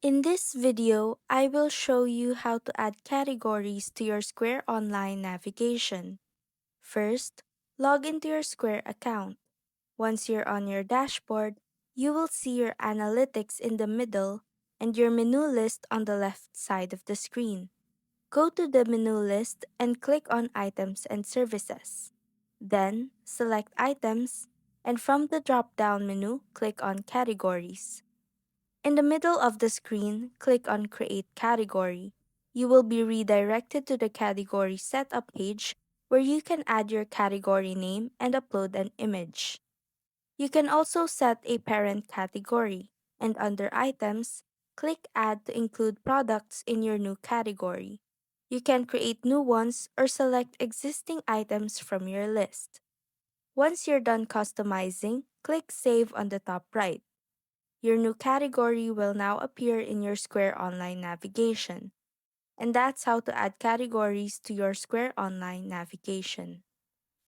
In this video, I will show you how to add categories to your Square Online navigation. First, log into your Square account. Once you're on your dashboard, you will see your analytics in the middle and your menu list on the left side of the screen. Go to the menu list and click on Items and Services. Then, select Items, and from the drop-down menu, click on Categories. In the middle of the screen, click on Create Category. You will be redirected to the Category Setup page where you can add your category name and upload an image. You can also set a parent category, and under Items, click Add to include products in your new category. You can create new ones or select existing items from your list. Once you're done customizing, click Save on the top right. Your new category will now appear in your Square Online navigation. And that's how to add categories to your Square Online navigation.